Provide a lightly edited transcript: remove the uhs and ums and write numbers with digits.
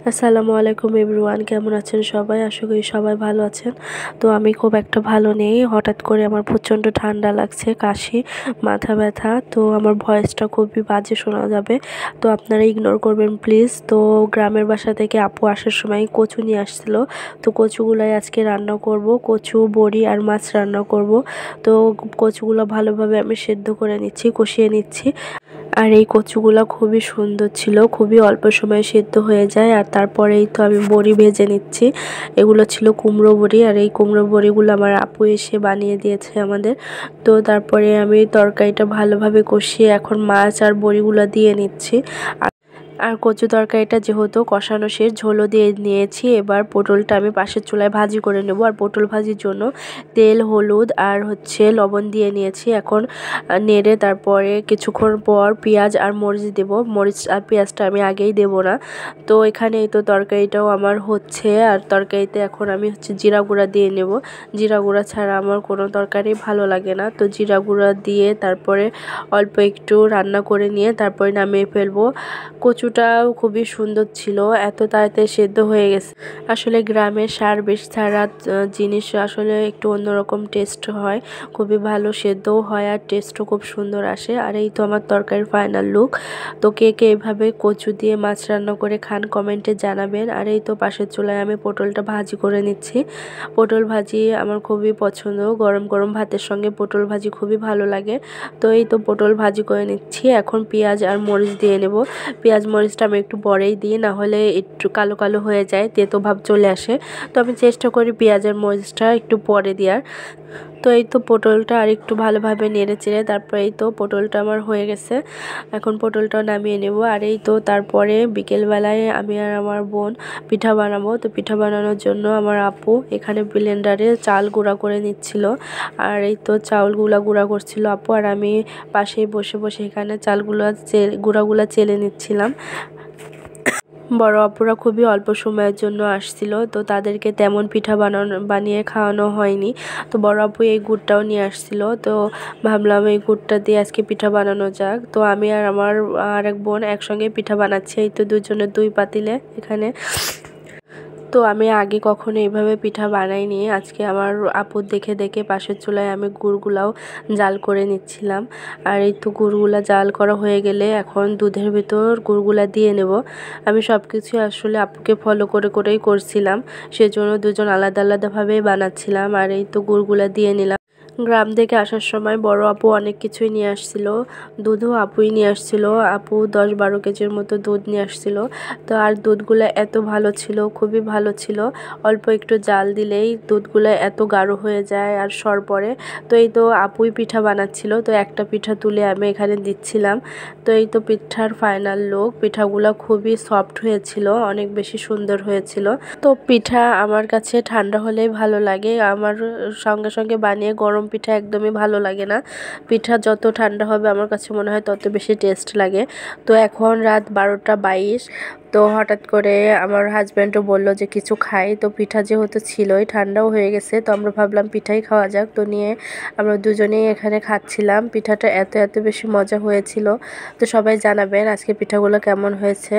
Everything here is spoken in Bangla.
আসসালামু আলাইকুম এভরিওয়ান, কেমন আছেন সবাই? আশা করি সবাই ভালো আছেন। তো আমি খুব একটা ভালো নেই, হঠাৎ করে আমার প্রচণ্ড ঠান্ডা লাগছে, কাশি, মাথা ব্যথা। তো আমার ভয়েসটা খুবই বাজে শোনা যাবে, তো আপনারা ইগনোর করবেন প্লিজ। তো গ্রামের বাসা থেকে আপু আসার সময় কচু নিয়ে আসছিল, তো কচুগুলাই আজকে রান্না করব। কচু, বড়ি আর মাছ রান্না করব। তো কচুগুলো ভালোভাবে আমি সেদ্ধ করে নিচ্ছি, কষিয়ে নিচ্ছি। আর এই কচুগুলো খুবই সুন্দর ছিল, খুবই অল্প সময়ে সেদ্ধ হয়ে যায়। আর তারপরেই তো আমি বড়ি ভেজে নিচ্ছি। এগুলো ছিল কুমড়ো বড়ি, আর এই কুমড়ো বড়িগুলো আমার আপু এসে বানিয়ে দিয়েছে আমাদের। তো তারপরে আমি তরকারিটা ভালোভাবে কষিয়ে এখন মাছ আর বড়িগুলো দিয়ে নিচ্ছি। আর কচু তরকারিটা যেহেতু কষানো শেষ, ঝোলও দিয়ে নিয়েছি। এবার পটলটা আমি পাশের চুলায় ভাজি করে নেব। আর পটল ভাজির জন্য তেল, হলুদ আর লবণ দিয়ে নিয়েছি। এখন নেড়ে তারপরে কিছুক্ষণ পর পেঁয়াজ আর মরিচ দেব। মরিচ আর পেঁয়াজটা আমি আগেই দেব না। তো এখানে এই তো তরকারিটাও আমার হচ্ছে। আর তরকারিতে এখন আমি জিরা গুঁড়া দিয়ে নেব। জিরা গুঁড়া ছাড়া আমার কোনো তরকারি ভালো লাগে না। তো জিরা গুঁড়া দিয়ে তারপরে অল্প একটু রান্না করে নিয়ে তারপরে নামিয়ে ফেলবো। কচুটাও খুবই সুন্দর ছিল, এত তাড়াতাড়ি সেদ্ধ হয়ে গেছে। আসলে গ্রামের সার বিষ ছাড়া জিনিস আসলে একটু অন্যরকম টেস্ট হয়, খুবই ভালো সেদ্ধও হয় আর টেস্টও খুব সুন্দর আসে। আর এই তো আমার তরকারির ফাইনাল লুক। তো কে কে এভাবে কচু দিয়ে মাছ রান্না করে খান কমেন্টে জানাবেন। আর এই তো পাশের চুলায় আমি পটলটা ভাজি করে নিচ্ছি। পটল ভাজি আমার খুবই পছন্দ, গরম গরম ভাতের সঙ্গে পটল ভাজি খুবই ভালো লাগে। তো এই তো পটল ভাজি করে নিচ্ছি। এখন পেঁয়াজ আর মরিচ দিয়ে নেব। পেঁয়াজ মরিচটা আমি একটু পরেই দিই, না হলে একটু কালো কালো হয়ে যায়, তেতো ভাব চলে আসে। তো আমি চেষ্টা করি পেঁয়াজের মরিচটা একটু পরে দেওয়ার। তো এই তো পটলটা আর একটু ভালোভাবে নেড়ে চেড়ে তারপরে এই তো পটলটা আমার হয়ে গেছে। এখন পটলটাও নামিয়ে নেব। আর এই তো তারপরে বিকেলবেলায় আমি আর আমার বোন পিঠা বানাবো। তো পিঠা বানানোর জন্য আমার আপু এখানে ব্লেন্ডারে চাল গুঁড়া করে নিচ্ছিল। আর এই তো চাউলগুলা গুঁড়া করছিল আপু, আর আমি পাশেই বসে বসে এখানে গুঁড়াগুলা চেলে নিচ্ছিলাম। বড় আপুরা খুবই অল্প সময়ের জন্য আসছিল, তো তাদেরকে তেমন পিঠা বানিয়ে খাওয়ানো হয়নি। তো বড় আপু এই গুড়টাও নিয়ে আসছিল, তো ভাবলাম এই গুড়টা দিয়ে আজকে পিঠা বানানো যাক। তো আমি আর আমার আরেক বোন একসঙ্গে পিঠা বানাচ্ছি। এই তো দুজনের দুই পাতিলে এখানে। তো আমি আগে কখনো এইভাবে পিঠা বানাইনি, আজকে আমার আপুর দেখে দেখে পাশের চুলায় আমি গুড়গুলাও জাল করে নিচ্ছিলাম। আর এই তো গুড়গুলা জাল করা হয়ে গেলে এখন দুধের ভিতর গুড়গুলা দিয়ে নেব। আমি সব কিছু আসলে আপুকে ফলো করে করেই করছিলাম, সেজন্য দুজন আলাদা আলাদাভাবেই বানাচ্ছিলাম। আর এই তো গুড়গুলা দিয়ে নিলাম। গ্রাম থেকে আসার সময় বড় আপু অনেক কিছুই নিয়ে আসছিল, দুধও আপুই নিয়ে আসছিল। আপু 10-12 কেজির মতো দুধ নিয়ে আসছিল। তো আর দুধগুলো এত ভালো ছিল, খুবই ভালো ছিল। অল্প একটু জাল দিলেই দুধগুলো এত গাঢ় হয়ে যায় আর সর পড়ে। তো এই তো আপুই পিঠা বানাচ্ছিল, তো একটা পিঠা তুলে আমি এখানে দিচ্ছিলাম। তো এই তো পিঠার ফাইনাল লুক। পিঠাগুলো খুবই সফট হয়েছিল, অনেক বেশি সুন্দর হয়েছিল। তো পিঠা আমার কাছে ঠান্ডা হলেই ভালো লাগে, আমার সঙ্গে সঙ্গে বানিয়ে গরম পিঠা একদমই ভালো লাগে না। পিঠা যত ঠান্ডা হবে আমার কাছে মনে হয় তত বেশি টেস্ট লাগে। তো এখন রাত 12টা 22। তো হঠাৎ করে আমার হাজব্যান্ডও বলল যে কিছু খাই। তো পিঠা যেহেতু ছিলই, ঠান্ডাও হয়ে গেছে, তো আমরা ভাবলাম পিঠাই খাওয়া যাক। তো নিয়ে আমরা দুজনেই এখানে খাচ্ছিলাম। পিঠাটা এত এত বেশি মজা হয়েছিল। তো সবাই জানাবেন আজকে পিঠাগুলো কেমন হয়েছে।